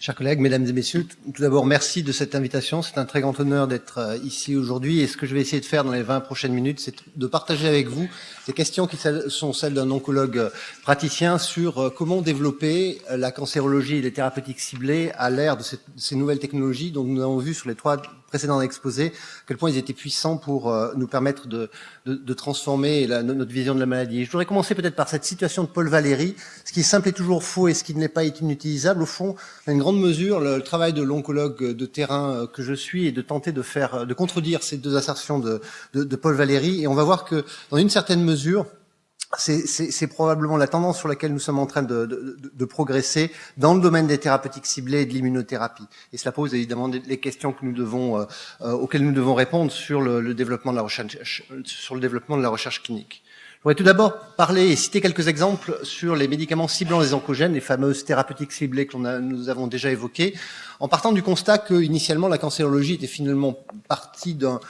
Chers collègues, mesdames et messieurs, tout d'abord, merci de cette invitation. C'est un très grand honneur d'être ici aujourd'hui. Et ce que je vais essayer de faire dans les 20 prochaines minutes, c'est de partager avec vous des questions qui sont celles d'un oncologue praticien sur comment développer la cancérologie et les thérapeutiques ciblées à l'ère de ces nouvelles technologies dont nous avons vu sur les 3 précédents exposés, à quel point ils étaient puissants pour nous permettre de transformer notre vision de la maladie. Je voudrais commencer peut-être par cette situation de Paul Valéry. Ce qui est simple est toujours faux et ce qui ne l'est pas est inutilisable. Au fond, dans une grande mesure, le travail de l'oncologue de terrain que je suis est de tenter de contredire ces 2 assertions de Paul Valéry. Et on va voir que, dans une certaine mesure, c'est probablement la tendance sur laquelle nous sommes en train de progresser dans le domaine des thérapeutiques ciblées et de l'immunothérapie. Et cela pose évidemment les questions que auxquelles nous devons répondre sur le développement de la recherche clinique. Je voudrais tout d'abord parler et citer quelques exemples sur les médicaments ciblant les oncogènes, les fameuses thérapeutiques ciblées que nous avons déjà évoquées, en partant du constat que, initialement, la cancérologie était finalement partie d'un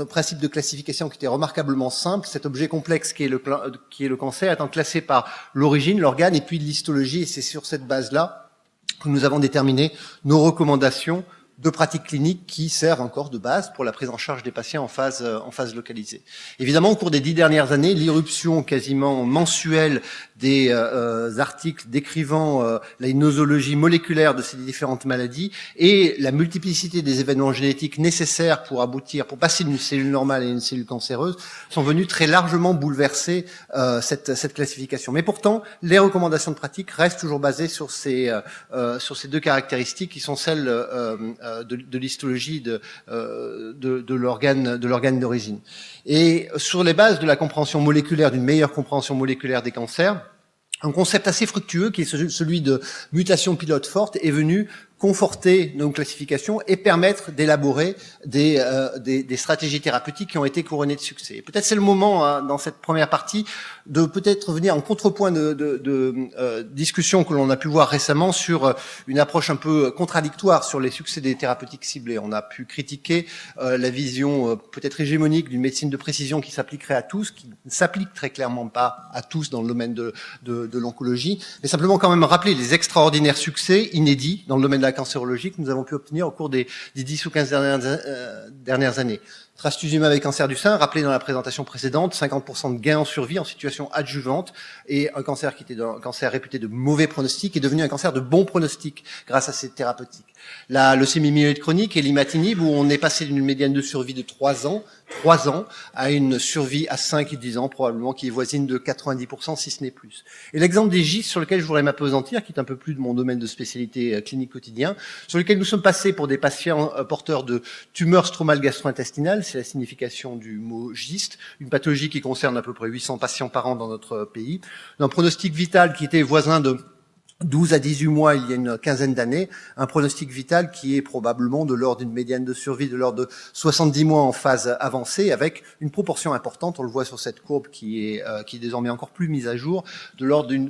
principe de classification qui était remarquablement simple. Cet objet complexe qui est le cancer étant classé par l'origine, l'organe et puis l'histologie. Et c'est sur cette base-là que nous avons déterminé nos recommandations de pratiques cliniques qui servent encore de base pour la prise en charge des patients en phase localisée. Évidemment, au cours des 10 dernières années, l'irruption quasiment mensuelle des articles décrivant la nosologie moléculaire de ces différentes maladies et la multiplicité des événements génétiques nécessaires pour passer d'une cellule normale à une cellule cancéreuse sont venus très largement bouleverser cette classification. Mais pourtant, les recommandations de pratique restent toujours basées sur ces 2 caractéristiques qui sont celles de l'histologie de l'organe d'origine. Et sur les bases de la compréhension moléculaire, d'une meilleure compréhension moléculaire des cancers, un concept assez fructueux qui est celui de mutation pilote forte est venu conforter nos classifications et permettre d'élaborer des stratégies thérapeutiques qui ont été couronnées de succès. Et peut-être c'est le moment, dans cette première partie, de peut-être venir en contrepoint de discussions que l'on a pu voir récemment sur une approche un peu contradictoire sur les succès des thérapeutiques ciblées. On a pu critiquer la vision peut-être hégémonique d'une médecine de précision qui s'appliquerait à tous, qui ne s'applique très clairement pas à tous dans le domaine de l'oncologie, mais simplement quand même rappeler les extraordinaires succès inédits dans le domaine de la cancérologie que nous avons pu obtenir au cours des 10 ou 15 dernières années. Trastuzumab avec cancer du sein, rappelé dans la présentation précédente, 50% de gains en survie en situation adjuvante, et un cancer qui était un cancer réputé de mauvais pronostic est devenu un cancer de bon pronostic grâce à ces thérapeutiques. La leucémie myéloïde chronique et l'imatinib, où on est passé d'une médiane de survie de 3 ans, à une survie à 5 et 10 ans, probablement, qui est voisine de 90%, si ce n'est plus. Et l'exemple des GIST, sur lequel je voudrais m'appesantir, qui est un peu plus de mon domaine de spécialité clinique quotidien, sur lequel nous sommes passés pour des patients porteurs de tumeurs stromales gastro-intestinales, c'est la signification du mot GIST, une pathologie qui concerne à peu près 800 patients par an dans notre pays, d'un pronostic vital qui était voisin de 12 à 18 mois il y a une quinzaine d'années, un pronostic vital qui est probablement de l'ordre d'une médiane de survie de l'ordre de 70 mois en phase avancée, avec une proportion importante, on le voit sur cette courbe qui est désormais encore plus mise à jour, de l'ordre d'une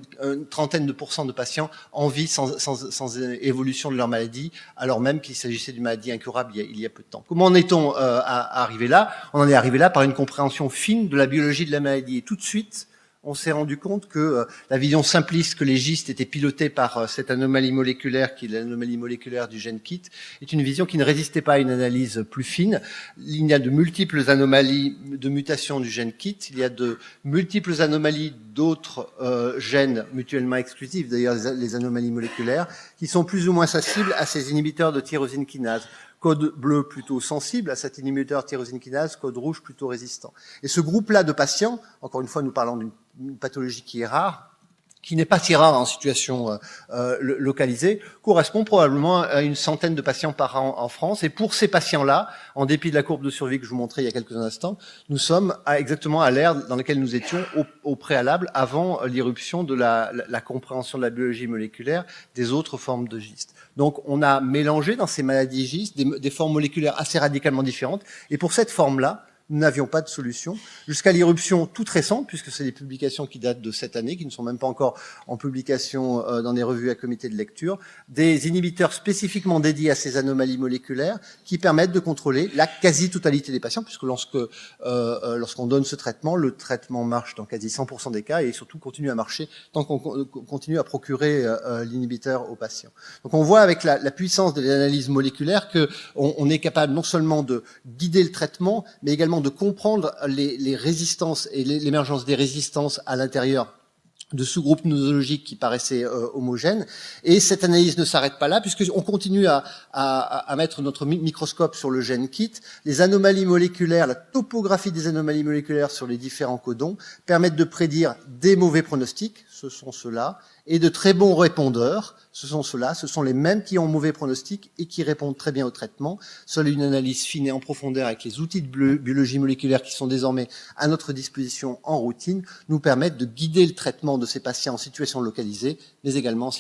trentaine de pourcents de patients en vie sans évolution de leur maladie, alors même qu'il s'agissait d'une maladie incurable il y a peu de temps. Comment en est-on arrivé là? On en est arrivé là par une compréhension fine de la biologie de la maladie. Et tout de suite, on s'est rendu compte que la vision simpliste que les GIST étaient pilotés par cette anomalie moléculaire, qui est l'anomalie moléculaire du gène KIT, est une vision qui ne résistait pas à une analyse plus fine. Il y a de multiples anomalies de mutation du gène KIT, il y a de multiples anomalies d'autres gènes mutuellement exclusifs, d'ailleurs les anomalies moléculaires, qui sont plus ou moins sensibles à ces inhibiteurs de tyrosine kinase. Code bleu plutôt sensible à cet inhibiteur tyrosine kinase, code rouge plutôt résistant. Et ce groupe-là de patients, encore une fois nous parlons d'une pathologie qui est rare, qui n'est pas si rare en situation localisée, correspond probablement à une centaine de patients par an en France. Et pour ces patients-là, en dépit de la courbe de survie que je vous montrais il y a quelques instants, nous sommes exactement à l'ère dans laquelle nous étions au préalable, avant l'irruption de la compréhension de la biologie moléculaire des autres formes de GIST. Donc on a mélangé dans ces maladies GIST des formes moléculaires assez radicalement différentes. Et pour cette forme-là, nous n'avions pas de solution, jusqu'à l'irruption toute récente, puisque c'est des publications qui datent de cette année, qui ne sont même pas encore en publication dans des revues à comité de lecture, des inhibiteurs spécifiquement dédiés à ces anomalies moléculaires qui permettent de contrôler la quasi-totalité des patients, puisque lorsqu'on donne ce traitement, le traitement marche dans quasi 100% des cas et surtout continue à marcher tant qu'on continue à procurer l'inhibiteur aux patients. Donc on voit avec la puissance de l'analyse moléculaire qu'on est capable non seulement de guider le traitement, mais également de comprendre les résistances et l'émergence des résistances à l'intérieur de sous-groupes nosologiques qui paraissaient homogènes. Et cette analyse ne s'arrête pas là, puisqu'on continue à mettre notre microscope sur le gène KIT. Les anomalies moléculaires, la topographie des anomalies moléculaires sur les différents codons permettent de prédire des mauvais pronostics, ce sont ceux-là, et de très bons répondeurs, ce sont ceux-là, ce sont les mêmes qui ont mauvais pronostic et qui répondent très bien au traitement. Seule une analyse fine et en profondeur avec les outils de biologie moléculaire qui sont désormais à notre disposition en routine nous permettent de guider le traitement de ces patients en situation localisée, mais également en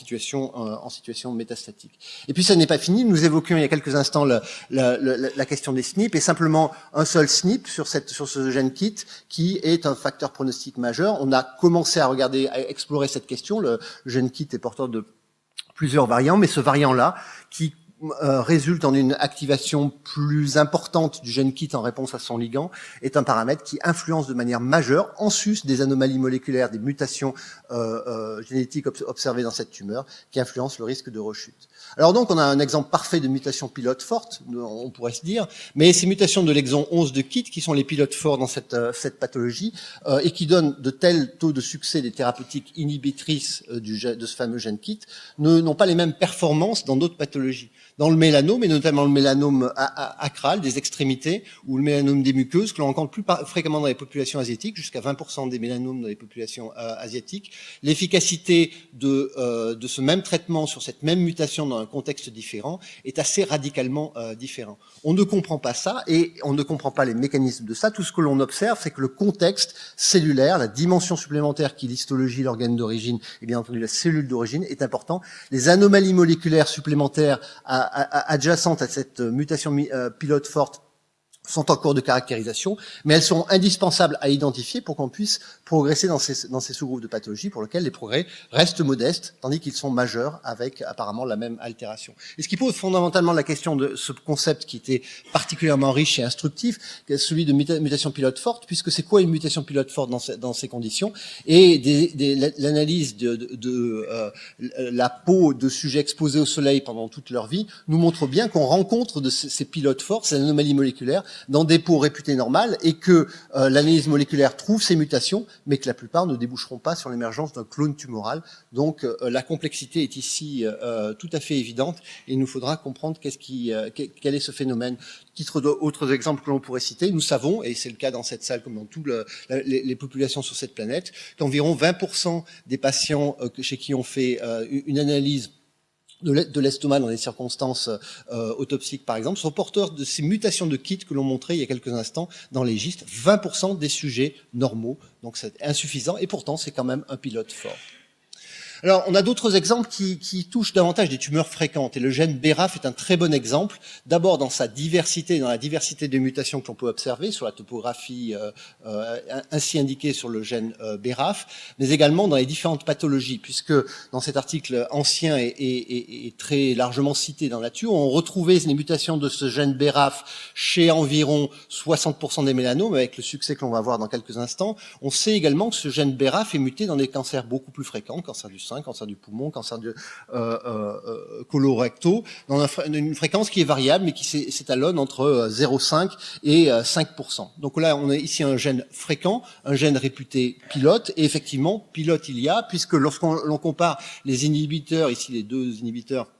situation métastatique. Et puis ça n'est pas fini, nous évoquions il y a quelques instants la question des SNP, et simplement un seul SNP sur ce gène KIT qui est un facteur pronostic majeur. On a commencé à explorer cette question. Le gène KIT est porteur de plusieurs variants, mais ce variant-là, qui résulte en une activation plus importante du gène KIT en réponse à son ligand, est un paramètre qui influence de manière majeure, en sus des anomalies moléculaires, des mutations génétiques observées dans cette tumeur, qui influencent le risque de rechute. Alors donc, on a un exemple parfait de mutation pilote forte, on pourrait se dire, mais ces mutations de l'exon 11 de KIT, qui sont les pilotes forts dans cette pathologie, et qui donnent de tels taux de succès des thérapeutiques inhibitrices de ce fameux gène KIT, n'ont pas les mêmes performances dans d'autres pathologies. Dans le mélanome, et notamment le mélanome acral, des extrémités, ou le mélanome des muqueuses, que l'on rencontre plus fréquemment dans les populations asiatiques, jusqu'à 20% des mélanomes dans les populations asiatiques, l'efficacité de ce même traitement sur cette même mutation dans un contexte différent est assez radicalement différent. On ne comprend pas ça, et on ne comprend pas les mécanismes de ça. Tout ce que l'on observe, c'est que le contexte cellulaire, la dimension supplémentaire qui l'histologie, l'organe d'origine, et bien entendu la cellule d'origine, est important. Les anomalies moléculaires supplémentaires adjacentes à cette mutation pilote forte sont en cours de caractérisation, mais elles sont indispensables à identifier pour qu'on puisse progresser dans ces sous-groupes de pathologie pour lesquels les progrès restent modestes, tandis qu'ils sont majeurs avec apparemment la même altération. Et ce qui pose fondamentalement la question de ce concept qui était particulièrement riche et instructif, celui de mutation pilote forte, puisque c'est quoi une mutation pilote forte dans ces conditions, et l'analyse de la peau de sujets exposés au soleil pendant toute leur vie nous montre bien qu'on rencontre de ces pilotes forts, ces anomalies moléculaires, dans des peaux réputées normales, et que l'analyse moléculaire trouve ces mutations, mais que la plupart ne déboucheront pas sur l'émergence d'un clone tumoral. Donc la complexité est ici tout à fait évidente, et il nous faudra comprendre quel est ce phénomène. Titre d'autres exemples que l'on pourrait citer, nous savons, et c'est le cas dans cette salle comme dans toutes les populations sur cette planète, qu'environ 20% des patients chez qui on fait une analyse de l'estomac dans des circonstances autopsiques par exemple, sont porteurs de ces mutations de KIT que l'on montrait il y a quelques instants dans les gistes, 20% des sujets normaux, donc c'est insuffisant, et pourtant c'est quand même un pilote fort. Alors, on a d'autres exemples qui touchent davantage des tumeurs fréquentes, et le gène BRAF est un très bon exemple, d'abord dans sa diversité, dans la diversité des mutations que l'on peut observer sur la topographie ainsi indiquée sur le gène BRAF, mais également dans les différentes pathologies, puisque dans cet article ancien et très largement cité dans la nature, on retrouvait les mutations de ce gène BRAF chez environ 60% des mélanomes, avec le succès que l'on va voir dans quelques instants. On sait également que ce gène BRAF est muté dans des cancers beaucoup plus fréquents, cancer du sein, cancer du poumon, cancer colorectaux, dans une fréquence qui est variable, mais qui s'étalonne entre 0,5 et 5%. Donc là, on a ici un gène fréquent, un gène réputé pilote, et effectivement, pilote il y a, puisque lorsqu'on compare les inhibiteurs, ici les deux inhibiteurs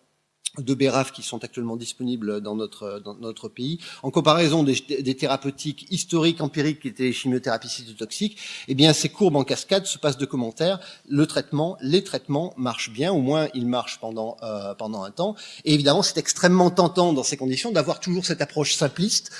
de BRAF qui sont actuellement disponibles dans notre pays, en comparaison des thérapeutiques historiques, empiriques, qui étaient les chimiothérapies cytotoxiques, eh bien, ces courbes en cascade se passent de commentaires. Les traitements marchent bien, au moins ils marchent pendant un temps. Et évidemment, c'est extrêmement tentant dans ces conditions d'avoir toujours cette approche simpliste,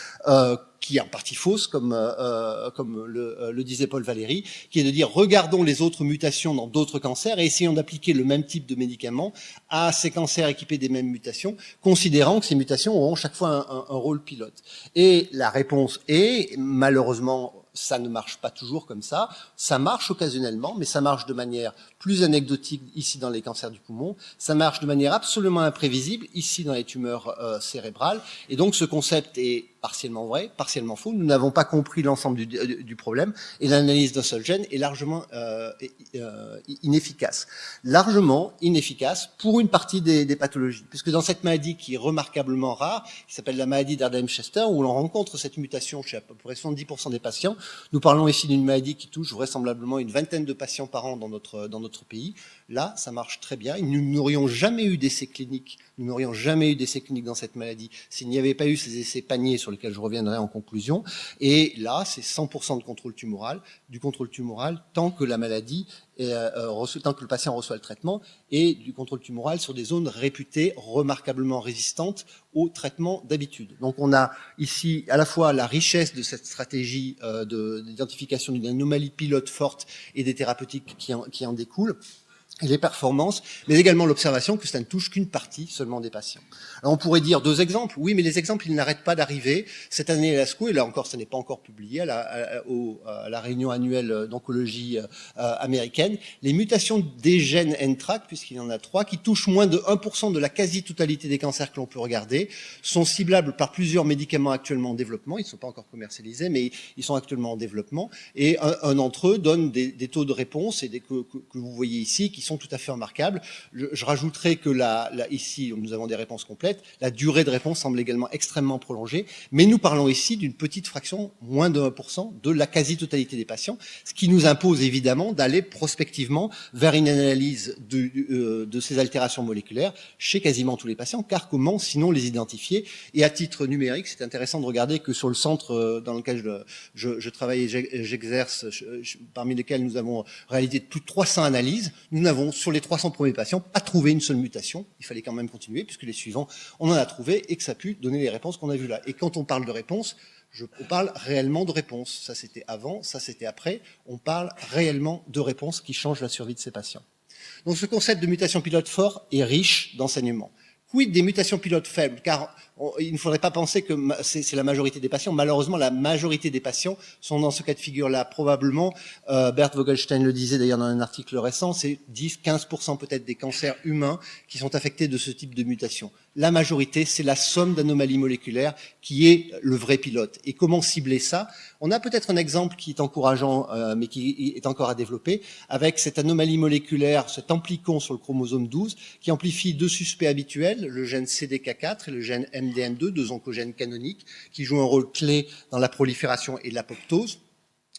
qui est en partie fausse, comme le disait Paul Valéry, qui est de dire regardons les autres mutations dans d'autres cancers et essayons d'appliquer le même type de médicament à ces cancers équipés des mêmes mutations, considérant que ces mutations auront chaque fois un rôle pilote. Et la réponse est, malheureusement, ça ne marche pas toujours comme ça. Ça marche occasionnellement, mais ça marche de manière plus anecdotique ici dans les cancers du poumon. Ça marche de manière absolument imprévisible ici dans les tumeurs cérébrales. Et donc ce concept est partiellement vrai, partiellement faux. Nous n'avons pas compris l'ensemble du problème et l'analyse d'un seul gène est largement inefficace. Largement inefficace pour une partie des pathologies. Puisque dans cette maladie qui est remarquablement rare, qui s'appelle la maladie d'Ardheim-Chester, où l'on rencontre cette mutation chez à peu près 70% des patients, nous parlons ici d'une maladie qui touche vraisemblablement une vingtaine de patients par an dans notre pays. Là, ça marche très bien. Nous n'aurions jamais eu d'essais cliniques. Nous n'aurions jamais eu d'essais cliniques dans cette maladie s'il n'y avait pas eu ces essais paniers sur lesquels je reviendrai en conclusion. Et là, c'est 100% de contrôle tumoral, du contrôle tumoral tant que la maladie, tant que le patient reçoit le traitement, et du contrôle tumoral sur des zones réputées remarquablement résistantes au traitement d'habitude. Donc on a ici à la fois la richesse de cette stratégie d'identification d'une anomalie pilote forte et des thérapeutiques qui en découlent, et les performances, mais également l'observation que ça ne touche qu'une partie seulement des patients. Alors on pourrait dire 2 exemples. Oui, mais les exemples, ils n'arrêtent pas d'arriver. Cette année à l'ASCO, et là encore, ça n'est pas encore publié, à la réunion annuelle d'oncologie américaine, les mutations des gènes NTRK, puisqu'il y en a 3, qui touchent moins de 1% de la quasi-totalité des cancers que l'on peut regarder, sont ciblables par plusieurs médicaments actuellement en développement. Ils ne sont pas encore commercialisés, mais ils sont actuellement en développement. Et un d'entre eux donne des taux de réponse et que vous voyez ici, qui sont tout à fait remarquables. Je rajouterai que ici, nous avons des réponses complètes. La durée de réponse semble également extrêmement prolongée. Mais nous parlons ici d'une petite fraction, moins de 1%, de la quasi-totalité des patients, ce qui nous impose évidemment d'aller prospectivement vers une analyse de ces altérations moléculaires chez quasiment tous les patients, car comment sinon les identifier? Et à titre numérique, c'est intéressant de regarder que sur le centre dans lequel je travaille et j'exerce, parmi lesquels nous avons réalisé plus de 300 analyses, nous n'avons sur les 300 premiers patients pas trouvé une seule mutation. Il fallait quand même continuer puisque les suivants, on en a trouvé et que ça a pu donner les réponses qu'on a vues là. Et quand on parle de réponses, on parle réellement de réponses. Ça c'était avant, ça c'était après. On parle réellement de réponses qui changent la survie de ces patients. Donc ce concept de mutation pilote fort est riche d'enseignements. Quid des mutations pilotes faibles? Car il ne faudrait pas penser que c'est la majorité des patients. Malheureusement, la majorité des patients sont dans ce cas de figure-là. Probablement, Bert Vogelstein le disait d'ailleurs dans un article récent, c'est 10-15% peut-être des cancers humains qui sont affectés de ce type de mutation. La majorité, c'est la somme d'anomalies moléculaires qui est le vrai pilote. Et comment cibler ça? On a peut-être un exemple qui est encourageant, mais qui est encore à développer, avec cette anomalie moléculaire, cet amplicon sur le chromosome 12, qui amplifie 2 suspects habituels, le gène CDK4 et le gène MDM2, 2 oncogènes canoniques, qui jouent un rôle clé dans la prolifération et l'apoptose,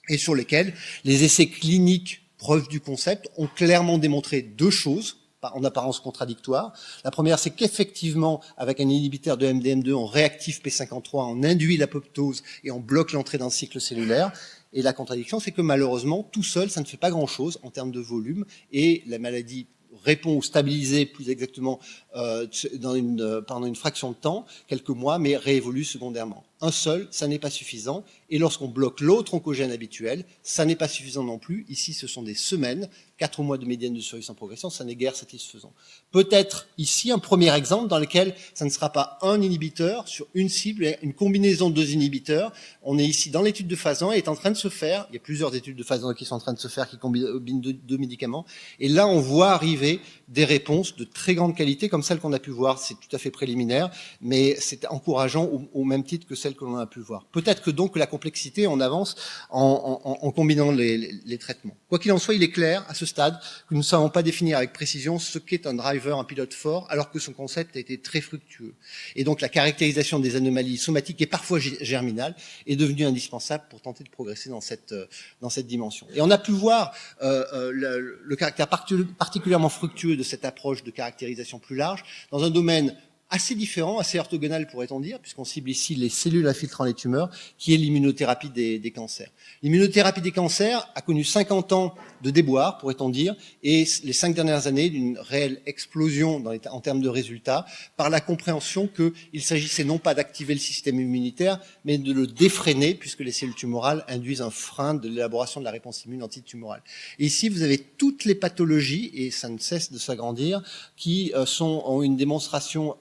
et sur lesquels les essais cliniques, preuve du concept, ont clairement démontré 2 choses, en apparence contradictoires. La première, c'est qu'effectivement, avec un inhibiteur de MDM2, on réactive P53, on induit l'apoptose et on bloque l'entrée dans le cycle cellulaire. Et la contradiction, c'est que malheureusement, tout seul, ça ne fait pas grand-chose en termes de volume et la maladie répond ou stabilisée plus exactement pendant une fraction de temps, quelques mois, mais réévolue secondairement. Un seul, ça n'est pas suffisant. Et lorsqu'on bloque l'autre oncogène habituel, ça n'est pas suffisant non plus. Ici, ce sont des semaines, 4 mois de médiane de survie sans progression, ça n'est guère satisfaisant. Peut-être ici un premier exemple dans lequel ça ne sera pas un inhibiteur sur une cible, une combinaison de 2 inhibiteurs. On est ici dans l'étude de phase 1 et est en train de se faire, il y a plusieurs études de phase 1 qui sont en train de se faire, qui combinent 2 médicaments. Et là, on voit arriver des réponses de très grande qualité, comme celles qu'on a pu voir. C'est tout à fait préliminaire, mais c'est encourageant au même titre que celles que l'on a pu voir. Peut-être que donc la complexité en avance en combinant les traitements. Quoi qu'il en soit, il est clair à ce stade que nous ne savons pas définir avec précision ce qu'est un driver, un pilote fort, alors que son concept a été très fructueux. Et donc la caractérisation des anomalies somatiques et parfois germinales est devenue indispensable pour tenter de progresser dans cette dimension. Et on a pu voir le caractère particulièrement fructueux de cette approche de caractérisation plus large dans un domaine assez différent, assez orthogonal pourrait-on dire, puisqu'on cible ici les cellules infiltrant les tumeurs, qui est l'immunothérapie des cancers. L'immunothérapie des cancers a connu 50 ans de déboire, pourrait-on dire, et les 5 dernières années d'une réelle explosion en termes de résultats, par la compréhension qu'il s'agissait non pas d'activer le système immunitaire, mais de le défréner, puisque les cellules tumorales induisent un frein de l'élaboration de la réponse immune antitumorale. Et ici, vous avez toutes les pathologies, et ça ne cesse de s'agrandir, qui ont une démonstration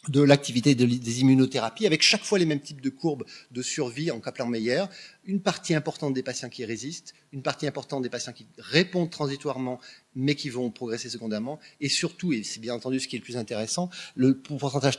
de l'activité des immunothérapies, avec chaque fois les mêmes types de courbes de survie en Kaplan-Meier, une partie importante des patients qui résistent, une partie importante des patients qui répondent transitoirement, mais qui vont progresser secondairement, et surtout, et c'est bien entendu ce qui est le plus intéressant, le pourcentage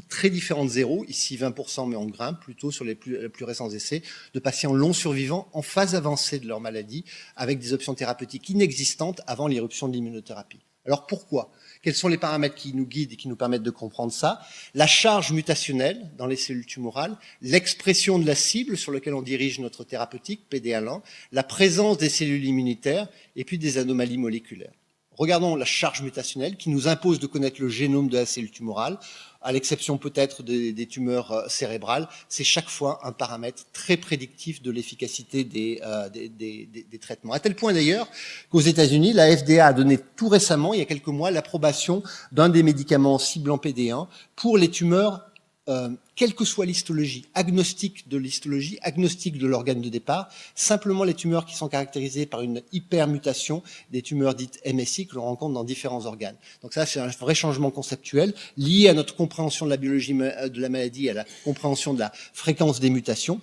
très différent de zéro, ici 20%, mais en grimpe, plutôt sur les plus récents essais, de patients longs survivants en phase avancée de leur maladie, avec des options thérapeutiques inexistantes avant l'irruption de l'immunothérapie. Alors pourquoi ? Quels sont les paramètres qui nous guident et qui nous permettent de comprendre ça? La charge mutationnelle dans les cellules tumorales, l'expression de la cible sur laquelle on dirige notre thérapeutique, PD-1, la présence des cellules immunitaires et puis des anomalies moléculaires. Regardons la charge mutationnelle qui nous impose de connaître le génome de la cellule tumorale, à l'exception peut-être des tumeurs cérébrales. C'est chaque fois un paramètre très prédictif de l'efficacité des traitements. À tel point d'ailleurs qu'aux États-Unis, la FDA a donné tout récemment, il y a quelques mois, l'approbation d'un des médicaments ciblant PD-1 pour les tumeurs quelle que soit l'histologie, agnostique de l'histologie, agnostique de l'organe de départ, simplement les tumeurs qui sont caractérisées par une hypermutation, des tumeurs dites MSI que l'on rencontre dans différents organes. Donc ça, c'est un vrai changement conceptuel lié à notre compréhension de la biologie de la maladie, à la compréhension de la fréquence des mutations.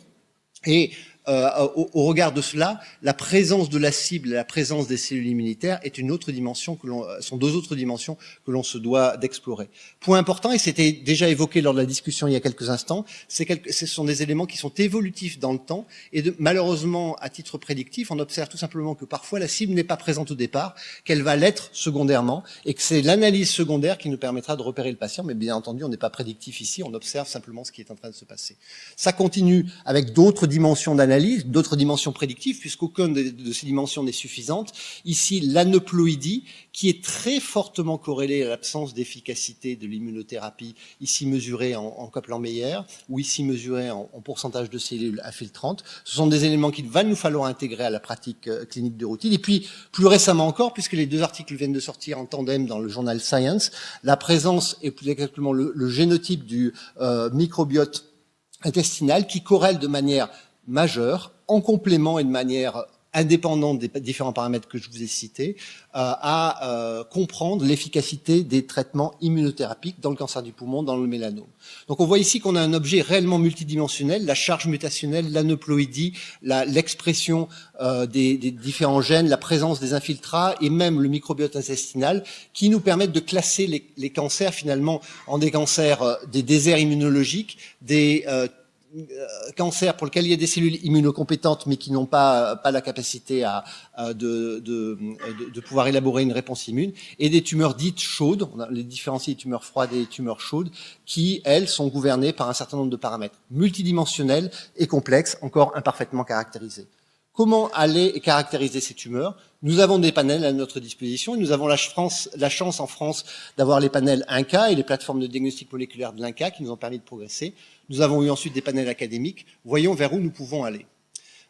Et au regard de cela, la présence de la cible, la présence des cellules immunitaires est une autre dimension sont deux autres dimensions que l'on se doit d'explorer. Point important, et c'était déjà évoqué lors de la discussion il y a quelques instants, ce sont des éléments qui sont évolutifs dans le temps et malheureusement, à titre prédictif, on observe tout simplement que parfois la cible n'est pas présente au départ, qu'elle va l'être secondairement et que c'est l'analyse secondaire qui nous permettra de repérer le patient, mais bien entendu, on n'est pas prédictif ici, on observe simplement ce qui est en train de se passer. Ça continue avec d'autres dimensions d'analyse, d'autres dimensions prédictives, puisqu'aucune de ces dimensions n'est suffisante. Ici, l'aneuploïdie, qui est très fortement corrélée à l'absence d'efficacité de l'immunothérapie, ici mesurée en Kaplan-Meier, ou ici mesurée en pourcentage de cellules infiltrantes. Ce sont des éléments qu'il va nous falloir intégrer à la pratique clinique de routine. Et puis, plus récemment encore, puisque les deux articles viennent de sortir en tandem dans le journal Science, la présence, et plus exactement le génotype du microbiote intestinal, qui corrèle de manière majeure, en complément et de manière indépendante des différents paramètres que je vous ai cités, à comprendre l'efficacité des traitements immunothérapiques dans le cancer du poumon, dans le mélanome. Donc on voit ici qu'on a un objet réellement multidimensionnel, la charge mutationnelle, l'aneuploïdie, l'expression des différents gènes, la présence des infiltrats et même le microbiote intestinal qui nous permettent de classer les cancers finalement en des cancers des déserts immunologiques, des cancer pour lequel il y a des cellules immunocompétentes mais qui n'ont pas la capacité de pouvoir élaborer une réponse immune, et des tumeurs dites chaudes, on a les différencier des tumeurs froides et des tumeurs chaudes, qui, elles, sont gouvernées par un certain nombre de paramètres multidimensionnels et complexes, encore imparfaitement caractérisés. Comment aller caractériser ces tumeurs? Nous avons des panels à notre disposition et nous avons la chance en France d'avoir les panels INCA et les plateformes de diagnostic moléculaire de l'INCA qui nous ont permis de progresser. Nous avons eu ensuite des panels académiques. Voyons vers où nous pouvons aller.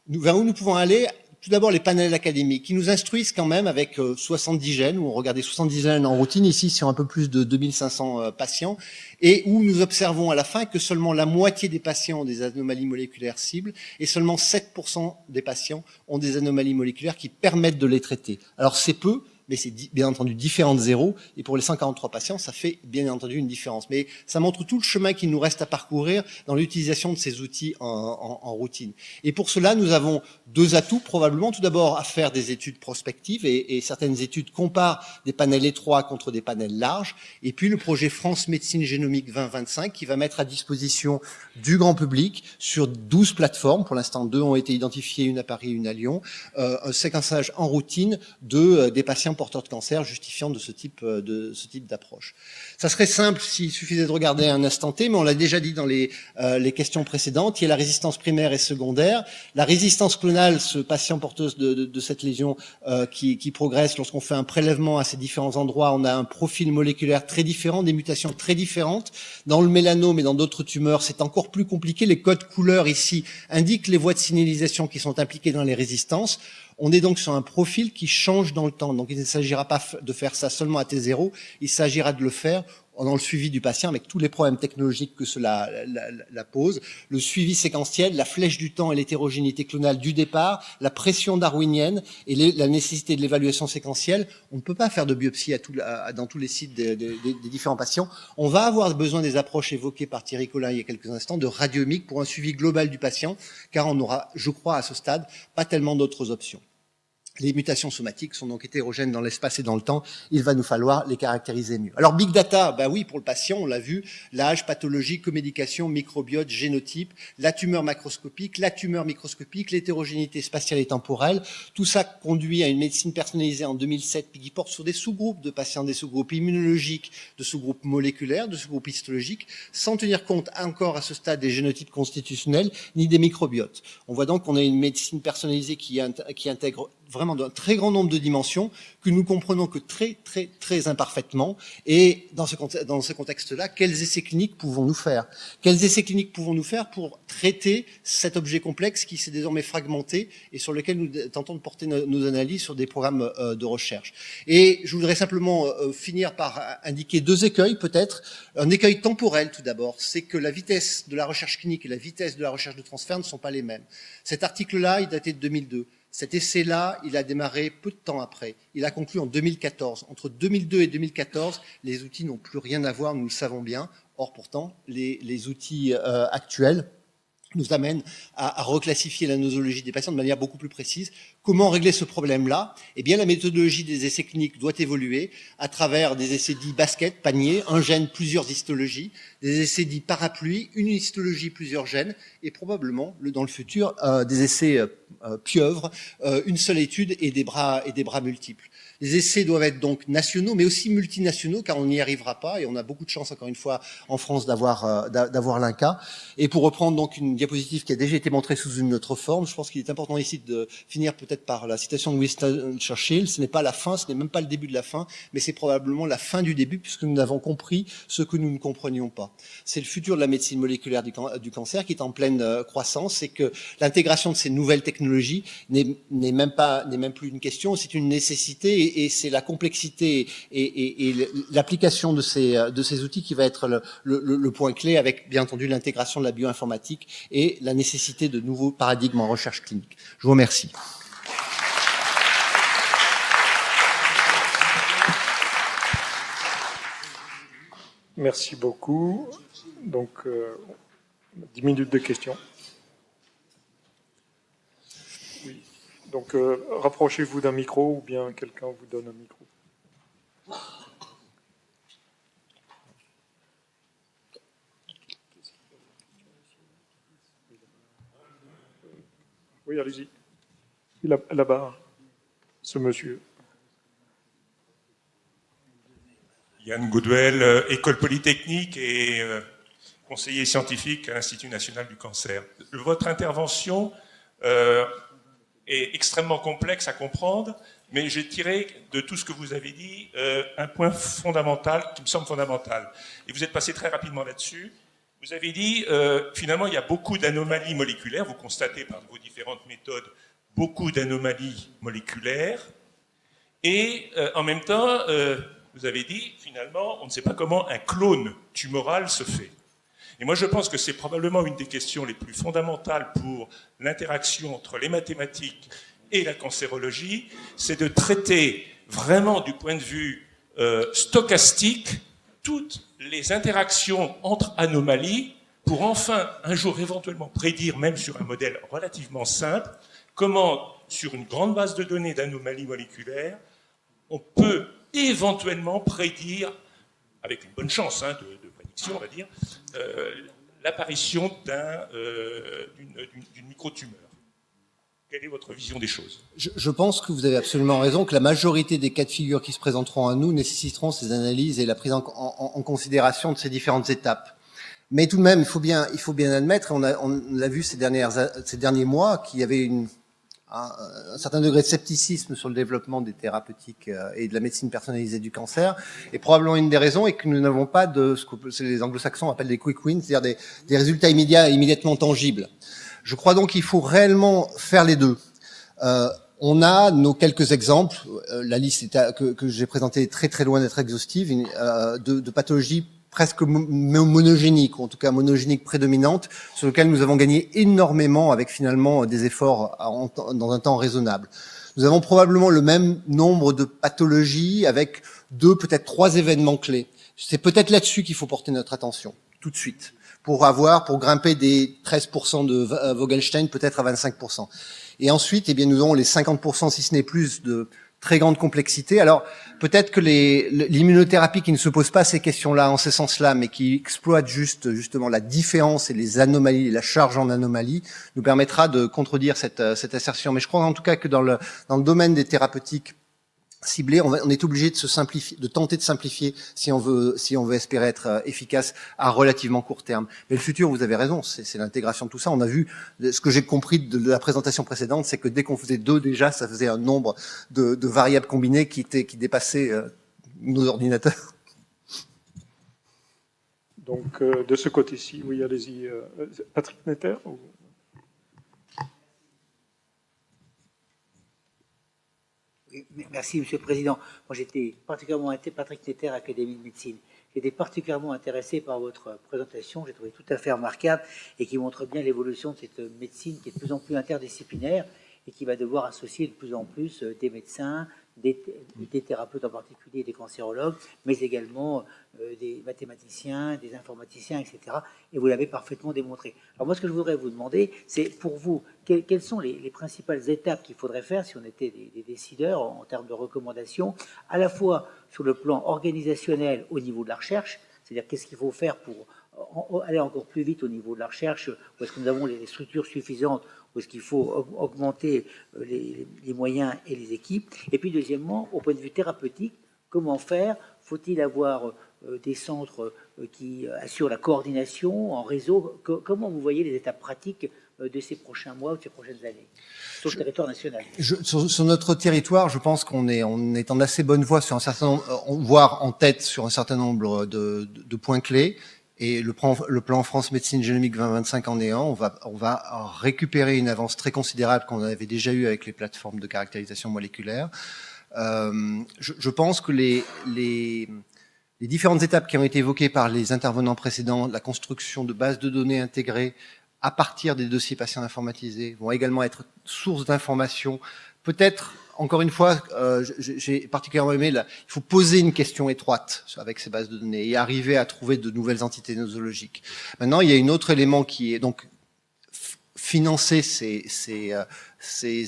Vers où nous pouvons aller, tout d'abord les panels académiques qui nous instruisent quand même avec 70 gènes, où on regardait 70 gènes en routine, ici sur un peu plus de 2500 patients, et où nous observons à la fin que seulement la moitié des patients ont des anomalies moléculaires cibles et seulement 7% des patients ont des anomalies moléculaires qui permettent de les traiter. Alors c'est peu, mais c'est bien entendu différent de zéro, et pour les 143 patients, ça fait bien entendu une différence. Mais ça montre tout le chemin qu'il nous reste à parcourir dans l'utilisation de ces outils en routine. Et pour cela, nous avons deux atouts probablement. Tout d'abord, à faire des études prospectives, et certaines études comparent des panels étroits contre des panels larges. Et puis le projet France Médecine Génomique 2025, qui va mettre à disposition du grand public sur 12 plateformes. Pour l'instant, 2 ont été identifiées, une à Paris, une à Lyon, un séquençage en routine des patients patients porteurs de cancer justifiant de ce type d'approche. Ça serait simple s'il suffisait de regarder un instant T, mais on l'a déjà dit dans les questions précédentes, il y a la résistance primaire et secondaire. La résistance clonale, ce patient porteuse de cette lésion qui progresse, lorsqu'on fait un prélèvement à ces différents endroits, on a un profil moléculaire très différent, des mutations très différentes. Dans le mélanome et dans d'autres tumeurs, c'est encore plus compliqué. Les codes couleurs ici indiquent les voies de signalisation qui sont impliquées dans les résistances. On est donc sur un profil qui change dans le temps. Donc il ne s'agira pas de faire ça seulement à T0, il s'agira de le faire dans le suivi du patient avec tous les problèmes technologiques que cela pose, le suivi séquentiel, la flèche du temps et l'hétérogénéité clonale du départ, la pression darwinienne et la nécessité de l'évaluation séquentielle. On ne peut pas faire de biopsie dans tous les sites des différents patients. On va avoir besoin des approches évoquées par Thierry Collin il y a quelques instants de radiomique pour un suivi global du patient, car on n'aura, je crois, à ce stade, pas tellement d'autres options. Les mutations somatiques sont donc hétérogènes dans l'espace et dans le temps. Il va nous falloir les caractériser mieux. Alors, big data, bah oui, pour le patient, on l'a vu, l'âge, pathologie, comédication, microbiote, génotype, la tumeur macroscopique, la tumeur microscopique, l'hétérogénéité spatiale et temporelle. Tout ça conduit à une médecine personnalisée en 2007 qui porte sur des sous-groupes de patients, des sous-groupes immunologiques, de sous-groupes moléculaires, de sous-groupes histologiques, sans tenir compte encore à ce stade des génotypes constitutionnels ni des microbiotes. On voit donc qu'on a une médecine personnalisée qui intègre vraiment d'un très grand nombre de dimensions que nous comprenons que très imparfaitement. Et dans ce contexte-là, quels essais cliniques pouvons-nous faire? Quels essais cliniques pouvons-nous faire pour traiter cet objet complexe qui s'est désormais fragmenté et sur lequel nous tentons de porter nos analyses sur des programmes de recherche? Et je voudrais simplement finir par indiquer deux écueils peut-être. Un écueil temporel tout d'abord, c'est que la vitesse de la recherche clinique et la vitesse de la recherche de transfert ne sont pas les mêmes. Cet article-là, il datait de 2002. Cet essai-là, il a démarré peu de temps après. Il a conclu en 2014. Entre 2002 et 2014, les outils n'ont plus rien à voir, nous le savons bien. Or, pourtant, les outils actuels nous amènent à reclassifier la nosologie des patients de manière beaucoup plus précise. Comment régler ce problème-là? Eh bien, la méthodologie des essais cliniques doit évoluer à travers des essais dits basket, panier, un gène, plusieurs histologies, des essais dits parapluie, une histologie, plusieurs gènes, et probablement, dans le futur, des essais pieuvres, une seule étude et des bras multiples. Les essais doivent être donc nationaux, mais aussi multinationaux, car on n'y arrivera pas, et on a beaucoup de chance, encore une fois, en France, d'avoir l'INCa. Et pour reprendre donc une diapositive qui a déjà été montrée sous une autre forme, je pense qu'il est important ici de finir peut-être par la citation de Winston Churchill. Ce n'est pas la fin, ce n'est même pas le début de la fin, mais c'est probablement la fin du début, puisque nous avons compris ce que nous ne comprenions pas. C'est le futur de la médecine moléculaire du cancer qui est en pleine croissance, et que l'intégration de ces nouvelles technologies n'est même plus une question, c'est une nécessité, et c'est la complexité et l'application de ces outils qui va être le point clé, avec bien entendu l'intégration de la bioinformatique et la nécessité de nouveaux paradigmes en recherche clinique. Je vous remercie. Merci beaucoup. Donc, 10 minutes de questions. Oui. Donc, rapprochez-vous d'un micro ou bien quelqu'un vous donne un micro. Oui, allez-y. Là-bas, ce monsieur. Yann Goodwell, École Polytechnique et conseiller scientifique à l'Institut National du Cancer. Votre intervention est extrêmement complexe à comprendre, mais j'ai tiré de tout ce que vous avez dit un point fondamental qui me semble fondamental. Et vous êtes passé très rapidement là-dessus. Vous avez dit, finalement, il y a beaucoup d'anomalies moléculaires. Vous constatez par vos différentes méthodes beaucoup d'anomalies moléculaires. Et en même temps, vous avez dit, finalement, on ne sait pas comment un clone tumoral se fait. Et moi, je pense que c'est probablement une des questions les plus fondamentales pour l'interaction entre les mathématiques et la cancérologie, c'est de traiter vraiment du point de vue stochastique toutes les interactions entre anomalies pour enfin, un jour, éventuellement prédire, même sur un modèle relativement simple, comment, sur une grande base de données d'anomalies moléculaires, on peut éventuellement prédire, avec une bonne chance de prédiction, on va dire, l'apparition d'une microtumeur. quelle est votre vision des choses? Je pense que vous avez absolument raison, que la majorité des cas de figure qui se présenteront à nous nécessiteront ces analyses et la prise en considération de ces différentes étapes. Mais tout de même, il faut bien admettre, et on l'a vu ces derniers mois, qu'il y avait un certain degré de scepticisme sur le développement des thérapeutiques et de la médecine personnalisée du cancer. Et probablement une des raisons est que nous n'avons pas de ce que les anglo-saxons appellent des quick wins, c'est-à-dire des résultats immédiatement tangibles. Je crois donc qu'il faut réellement faire les deux. On a nos quelques exemples. La liste que j'ai présentée est très très loin d'être exhaustive, de pathologies presque monogéniques, ou en tout cas monogéniques prédominantes, sur lesquelles nous avons gagné énormément avec finalement des efforts dans un temps raisonnable. Nous avons probablement le même nombre de pathologies avec 2, peut-être 3 événements clés. C'est peut-être là-dessus qu'il faut porter notre attention, tout de suite, pour grimper des 13% de Vogelstein peut-être à 25%. Et ensuite, eh bien, nous aurons les 50%, si ce n'est plus, de très grande complexité. Alors, peut-être que l'immunothérapie qui ne se pose pas ces questions-là, en ce sens-là, mais qui exploite justement la différence et les anomalies, la charge en anomalies, nous permettra de contredire cette assertion. Mais je crois en tout cas que dans le domaine des thérapeutiques ciblées, on est obligé de tenter de simplifier si on veut espérer être efficace à relativement court terme. Mais le futur, vous avez raison, c'est l'intégration de tout ça. On a vu, ce que j'ai compris de la présentation précédente, c'est que dès qu'on faisait 2 déjà, ça faisait un nombre de variables combinées qui dépassait nos ordinateurs. Donc, de ce côté-ci, oui, allez-y. Patrick Netter ou... Merci, Monsieur le Président. Moi, j'étais particulièrement Patrick Netter, Académie de médecine. J'étais particulièrement intéressé par votre présentation. J'ai trouvé tout à fait remarquable et qui montre bien l'évolution de cette médecine qui est de plus en plus interdisciplinaire et qui va devoir associer de plus en plus des médecins, des thérapeutes en particulier, des cancérologues, mais également des mathématiciens, des informaticiens, etc. Et vous l'avez parfaitement démontré. Alors moi, ce que je voudrais vous demander, c'est pour vous, quelles sont les principales étapes qu'il faudrait faire si on était des décideurs en termes de recommandations, à la fois sur le plan organisationnel au niveau de la recherche, c'est-à-dire qu'est-ce qu'il faut faire pour aller encore plus vite au niveau de la recherche, où est-ce que nous avons les structures suffisantes, où est-ce qu'il faut augmenter les moyens et les équipes. Et puis deuxièmement, au point de vue thérapeutique, comment faire? Faut-il avoir des centres qui assurent la coordination en réseau? Comment vous voyez les étapes pratiques de ces prochains mois ou de ces prochaines années sur le territoire national? Sur notre territoire, je pense qu'on est en assez bonne voie sur un certain nombre, voire en tête sur un certain nombre de points clés. Et le plan France Médecine Génomique 2025 en est un. On va récupérer une avance très considérable qu'on avait déjà eue avec les plateformes de caractérisation moléculaire. Je pense que les différentes étapes qui ont été évoquées par les intervenants précédents, la construction de bases de données intégrées à partir des dossiers patients informatisés, vont également être source d'informations. Peut-être, encore une fois, j'ai particulièrement aimé, il faut poser une question étroite avec ces bases de données et arriver à trouver de nouvelles entités nosologiques. Maintenant, il y a un autre élément qui est donc financer ces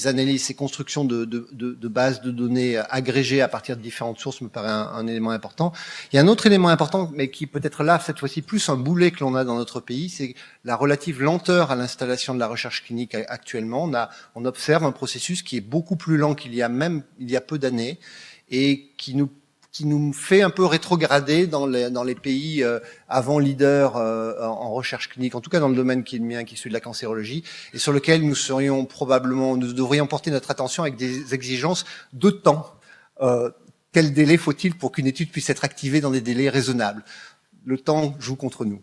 analyses, ces constructions de bases de données agrégées à partir de différentes sources me paraît un élément important. Il y a un autre élément important, mais qui peut être là, cette fois-ci, plus un boulet que l'on a dans notre pays, c'est la relative lenteur à l'installation de la recherche clinique actuellement. On observe un processus qui est beaucoup plus lent qu'il y a peu d'années et qui nous fait un peu rétrograder dans les pays avant leaders en recherche clinique, en tout cas dans le domaine qui est le mien, qui est celui de la cancérologie, et sur lequel nous devrions porter notre attention avec des exigences de temps. Quel délai faut-il pour qu'une étude puisse être activée dans des délais raisonnables? Le temps joue contre nous.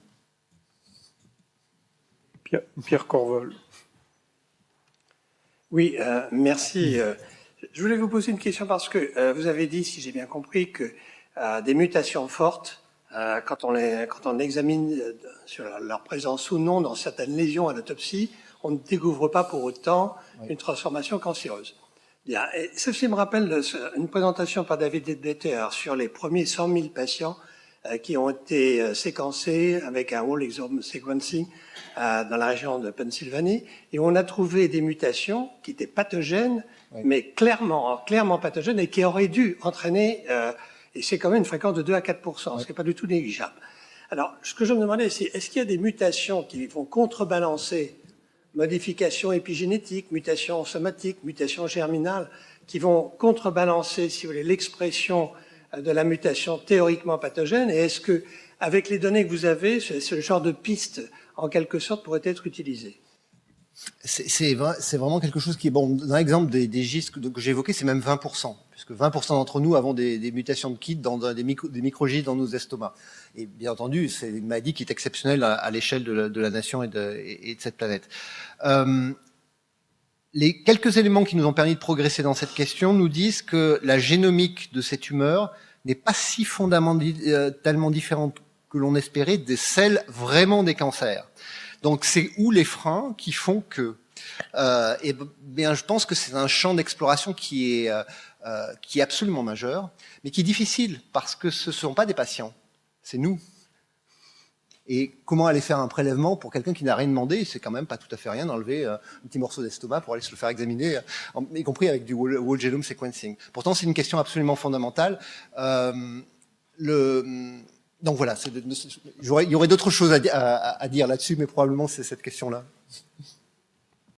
Pierre Corvol. Oui, merci. Je voulais vous poser une question parce que vous avez dit, si j'ai bien compris, que des mutations fortes, quand on examine sur leur présence ou non dans certaines lésions à l'autopsie, on ne découvre pas pour autant une transformation cancéreuse. Bien, et ceci me rappelle une présentation par David Edbetter sur les premiers 100 000 patients qui ont été séquencés avec un whole exome sequencing dans la région de Pennsylvanie, et on a trouvé des mutations qui étaient pathogènes, mais clairement pathogènes, et qui auraient dû entraîner, et c'est quand même une fréquence de 2 à 4%, ce qui n'est pas du tout négligeable. Alors, ce que je me demandais, c'est est-ce qu'il y a des mutations qui vont contrebalancer modifications épigénétiques, mutations somatiques, mutations germinales, qui vont contrebalancer, si vous voulez, l'expression de la mutation théoriquement pathogène. Et est-ce que, avec les données que vous avez, ce genre de piste, en quelque sorte, pourrait être utilisé? C'est vraiment quelque chose qui est bon. Dans l'exemple des GIST que j'ai évoqué, c'est même 20%, puisque 20% d'entre nous avons des mutations de KIT dans des micro-GIST dans nos estomacs. Et bien entendu, c'est une maladie qui est exceptionnelle à l'échelle de la nation et de cette planète. Les quelques éléments qui nous ont permis de progresser dans cette question nous disent que la génomique de ces tumeurs n'est pas si fondamentalement différente que l'on espérait de celle vraiment des cancers. Donc c'est où les freins qui font que et bien je pense que c'est un champ d'exploration qui est absolument majeur, mais qui est difficile parce que ce ne sont pas des patients, c'est nous. Et comment aller faire un prélèvement pour quelqu'un qui n'a rien demandé, c'est quand même pas tout à fait rien d'enlever un petit morceau d'estomac pour aller se le faire examiner, y compris avec du whole genome sequencing. Pourtant c'est une question absolument fondamentale. Donc voilà, il y aurait d'autres choses à dire là-dessus, mais probablement c'est cette question-là.